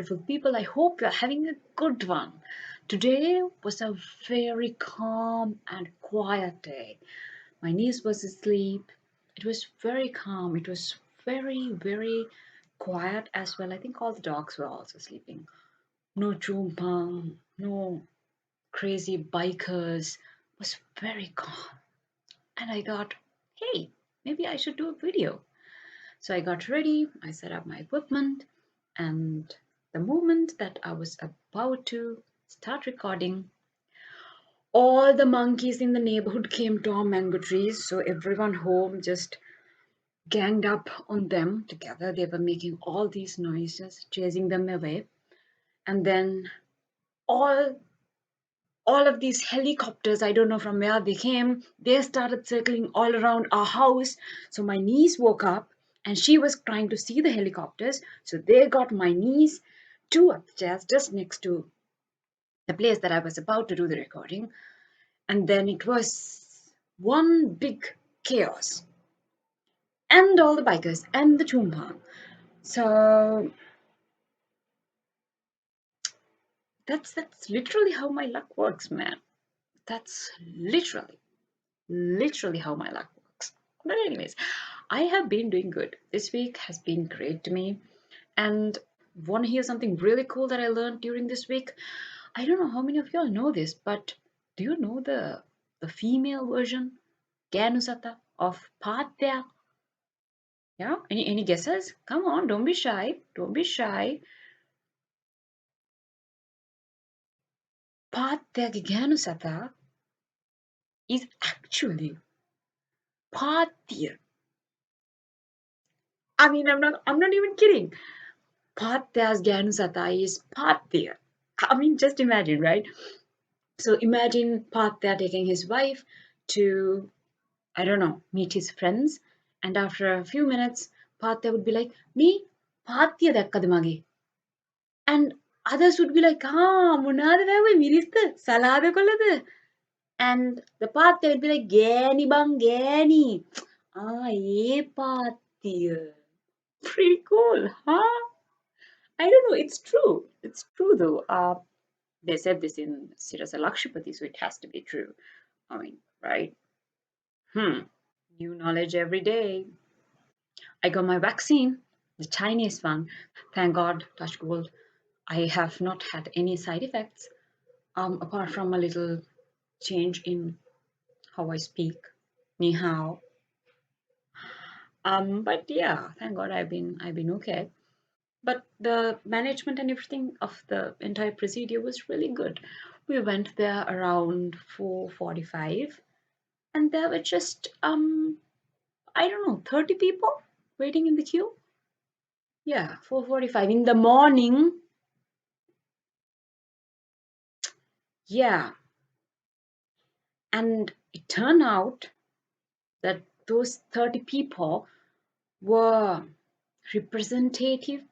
beautiful people. I hope you're having a good one. Today was a very calm and quiet day. My niece was asleep. It was very calm. It was very quiet as well. I think all the dogs were also sleeping. No chumpang, no crazy bikers. It was very calm. And I thought, hey, maybe I should do a video. So I got ready, I set up my equipment, and the moment that I was about to start recording, all the monkeys in the neighborhood came to our mango trees. So everyone home just ganged up on them together. They were making all these noises, chasing them away. And then all all of these helicopters, I don't know from where they came, they started circling all around our house. So my niece woke up and she was trying to see the helicopters. So they got my niece two upstairs just next to the place that I was about to do the recording. And then it was one big chaos. And all the bikers and the chumpang. So that's literally how my luck works, man. That's literally how my luck works. But anyways, I have been doing good. This week has been great to me. And want to hear something really cool that I learned during this week? I don't know how many of y'all know this, but do you know the female version, Ganusata, of Patya? Yeah? Any guesses? Come on, don't be shy. Don't be shy. Patya Ganusata is actually Patya. I mean, I'm not even kidding. Patya's Ganusata is Patya. I mean, just imagine, right? So imagine Patya taking his wife to, I don't know, meet his friends. And after a few minutes, Patya would be like, me, Patya dakkadumage. And others would be like, munada wewe mirista, salada kollada. And the Patya would be like, Gani bang, Gani. Ye Patya. Pretty cool, huh? I don't know, it's true. It's true though. They said this in Sirasa Lakshapati, so it has to be true. I mean, right? New knowledge every day. I got my vaccine, the Chinese one. Thank God, touch gold. I have not had any side effects, apart from a little change in how I speak, ni hao. But yeah, thank God I've been okay. But the management and everything of the entire procedure was really good. We went there around 4:45, and there were just I don't know, 30 people waiting in the queue. Yeah, 4:45 in the morning. Yeah, and it turned out that those 30 people were representative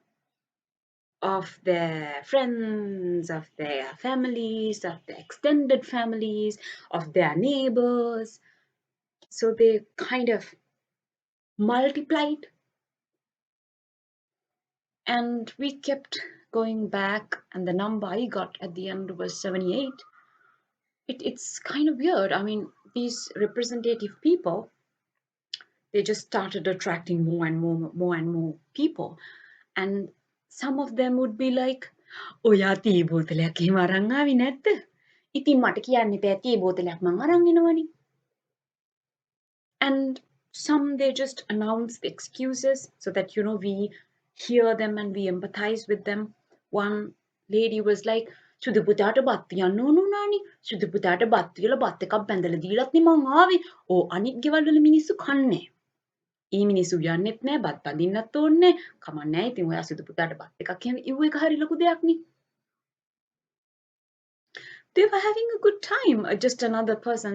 of their friends, of their families, of their extended families, of their neighbors. So they kind of multiplied, and we kept going back, and the number I got at the end was 78. It's kind of weird. I mean, these representative people, they just started attracting more and more people. And some of them would be like, ඔයා තී බෝතලයක් එහෙම අරන් ආවේ නැද්ද? ඉතින් මට කියන්න එපා තී බෝතලයක් මං අරන් එනවනේ. And some they just announce the excuses so that we hear them and we empathize with them. One lady was like, සුදු පුතාට බත් තියන්න ඕන උනානේ. සුදු පුතාට බත් තියලා බත් එකක් බැඳලා දීලත් නේ මං ආවේ. අනිත් ගෙවල් වල මිනිස්සු කන්නේ. ඒ මිනිස්සු යන්නෙත් නෑ බත් බඳින්නත් ඕනේ නෑ. කමක් නෑ. ඉතින් ඔයා සුදු පුතාට බත් එකක් ඉව්ව එක හරි ලොකු දෙයක් නේ. They were having a good time. Just another person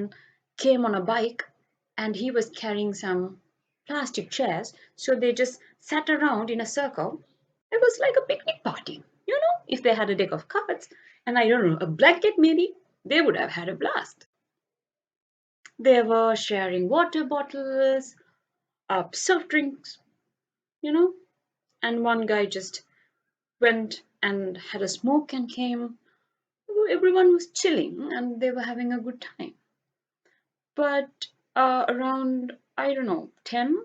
came on a bike and he was carrying some plastic chairs. So they just sat around in a circle. It was like a picnic party. If they had a deck of cards and I don't know, a blanket maybe, they would have had a blast. They were sharing water bottles, soft drinks, and one guy just went and had a smoke and came. Everyone was chilling and they were having a good time. But around, I don't know, 10,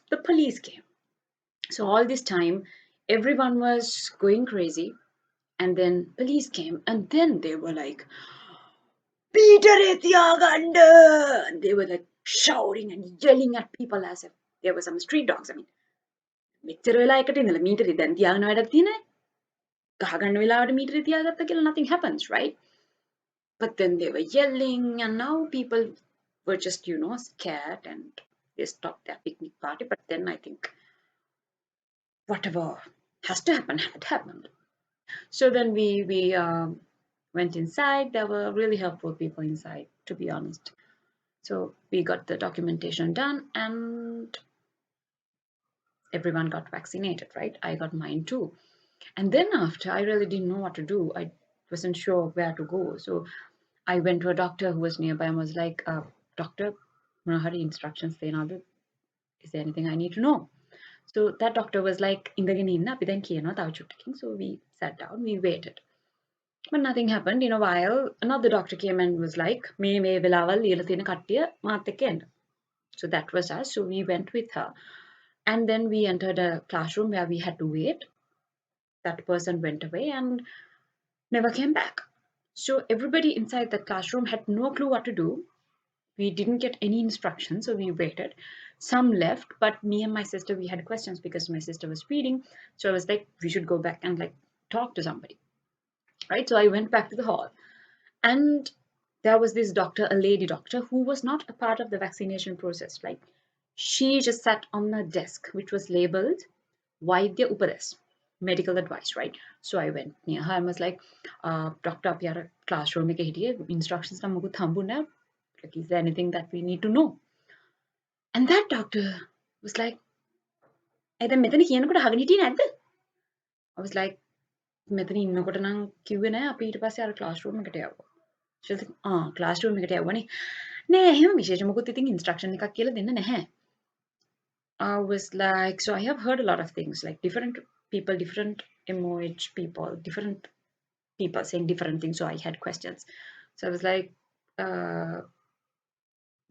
the police came. So all this time, everyone was going crazy. And then police came and then they were like, Peter Etiaganda! And they were like shouting and yelling at people as if there were some street dogs. I mean, මෙච්චර වෙලා එකට ඉඳලා මීටරේ දැන් තියාගෙන වැඩක් තියෙන්නේ ගහගන්න වෙලාවට මීටරේ තියාගත්ත කියලා nothing happens, right? But then they were yelling and now people were just, scared and they stopped their picnic party. But then I think whatever has to happen had happened. So then we went inside. There were really helpful people inside, to be honest. So we got the documentation done and everyone got vaccinated, right? I got mine too. And then after, I really didn't know what to do. I wasn't sure where to go. So I went to a doctor who was nearby and was like, Doctor, මොනහරි instructions දෙනවද? Is there anything I need to know? So that doctor was like, ඉඳගෙන ඉන්න අපි දැන් කියනවා තව චුට්ටකින්. So we sat down, we waited. But nothing happened. In a while, another doctor came and was like, මේ වෙලාවල් ලියලා තියෙන කට්ටිය මාත් එක්ක එන්න. So that was us. So we went with her. And then we entered a classroom where we had to wait. That person went away and never came back. So everybody inside the classroom had no clue what to do. We didn't get any instructions, so we waited. Some left, but me and my sister, we had questions because my sister was feeding. So I was like, we should go back and like talk to somebody, right? So I went back to the hall and there was this doctor, a lady doctor, who was not a part of the vaccination process. Like she just sat on the desk, which was labeled Vaidya Upadesh, medical advice, right? So I went near her and was like, Doctor, අපි අර classroom එකේ හිටියේ instructions නම් මොකුත් හම්බුනේ නැහැ. Like, is there anything that we need to know? And that doctor was like, දැන් මෙතන කියනකොට අහගෙන හිටියේ නැද්ද? I was like, මෙතන ඉන්නකොට නම් කිව්වේ නැහැ අපි ඊට පස්සේ අර classroom එකට යවුවා. She was like, classroom එකට යවුවනේ. නෑ එහෙම විශේෂ මොකුත් ඉතින් instruction එකක් කියලා දෙන්න නැහැ. I was like, so I have heard a lot of things, like different people, different MOH people, different people saying different things. So I had questions. So I was like,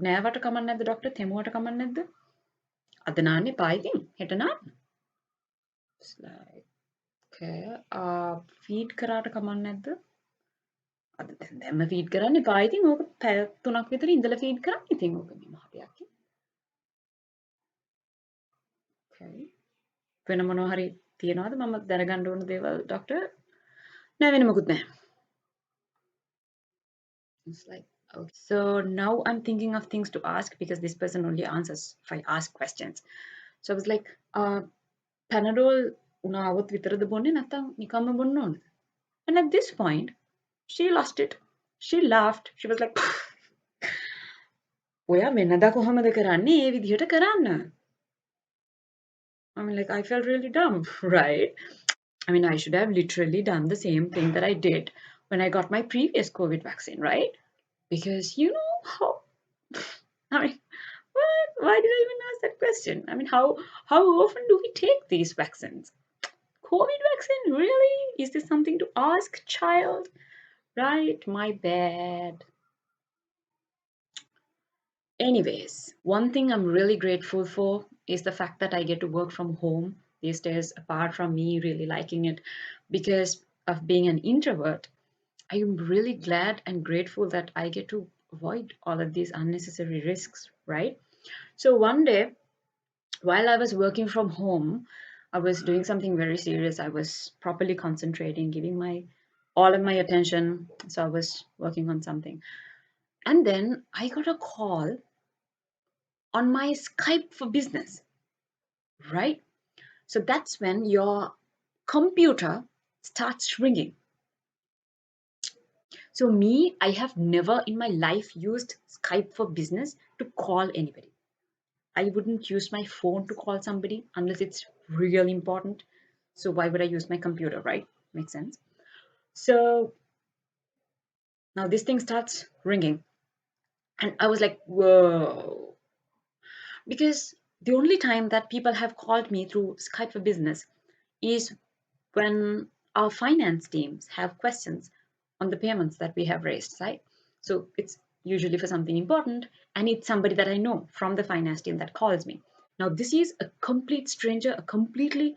නෑවට කමක් නැද්ද doctor? තෙමුවට කමක් නැද්ද? අද නාන්නේ පා ඉතින් හෙට නාන්න. It's like, okay, feed කරාට කමක් නැද්ද? අද දැන්ම feed කරන්න එපා ඉතින් ඕක පැය 3ක් විතර ඉඳලා feed කරන්න ඉතින් ඕක මේ මහපියක්. Okay. වෙන මොනවා හරි තියනවාද මම දැනගන්න ඕන දේවල් ඩොක්ටර්? නෑ වෙන මොකුත් නෑ. It's like, okay. So now I'm thinking of things to ask because this person only answers if I ask questions. So I was like, Panadol උනාවොත් විතරද බොන්නේ නැත්නම් නිකම්ම බොන්න ඕනද? And at this point, she lost it. She laughed. She was like, ඔයා වෙනදා කොහමද කරන්නේ? ඒ විදිහට කරන්න. I mean, like, I felt really dumb, right? I mean, I should have literally done the same thing that I did when I got my previous COVID vaccine, right? Because you know how, I mean, what? Why did I even ask that question? I mean, how often do we take these vaccines? COVID vaccine, really? Is this something to ask, child? Right? My bad. Anyways, one thing I'm really grateful for is the fact that I get to work from home these days, apart from me really liking it. Because of being an introvert, I am really glad and grateful that I get to avoid all of these unnecessary risks, right? So one day, while I was working from home, I was doing something very serious. I was properly concentrating, giving my all of my attention. So I was working on something. And then I got a call on my Skype for business, right? So that's when your computer starts ringing. So me, I have never in my life used Skype for business to call anybody. I wouldn't use my phone to call somebody unless it's really important. So why would I use my computer, right? Makes sense. So now this thing starts ringing. And I was like, whoa. Because the only time that people have called me through Skype for business is when our finance teams have questions on the payments that we have raised, right? So it's usually for something important, and it's somebody that I know from the finance team that calls me. Now, this is a complete stranger, a completely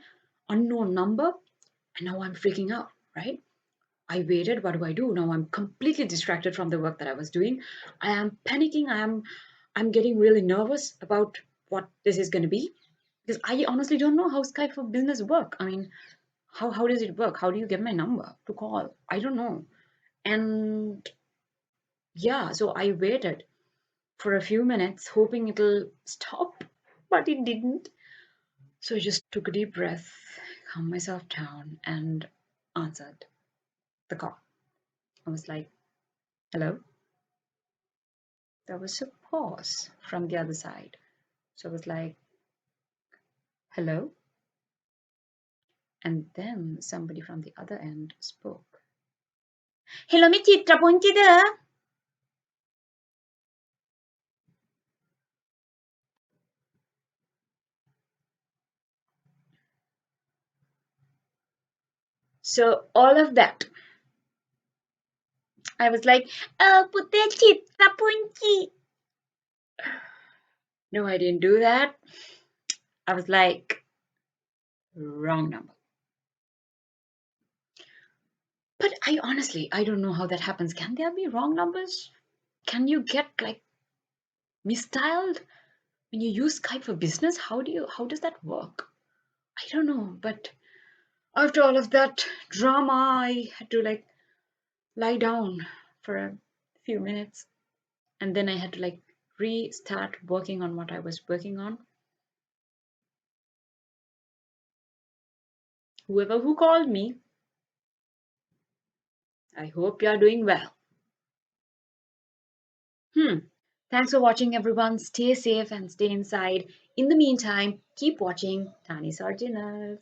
unknown number, and now I'm freaking out, right? I waited. What do I do? Now I'm completely distracted from the work that I was doing. I am panicking. I'm getting really nervous about what this is going to be because I honestly don't know how Skype for Business work. I mean, how does it work? How do you get my number to call? I don't know. And yeah, so I waited for a few minutes hoping it'll stop, but it didn't. So I just took a deep breath, calmed myself down, and answered the call. I was like, hello? There was a pause from the other side. So I was like, hello? And then somebody from the other end spoke. Hello, mi Chitrapunchi there. So all of that, I was like, oh, Putte Chitrapunchi. No, I didn't do that. I was like, wrong number. But I don't know how that happens. Can there be wrong numbers? Can you get like misdialed when you use Skype for business? How does that work? I don't know, but after all of that drama, I had to like lie down for a few minutes and then I had to like restart working on what I was working on. Whoever who called me, I hope you are doing well. Thanks for watching, everyone. Stay safe and stay inside. In the meantime, keep watching Tani's Originals.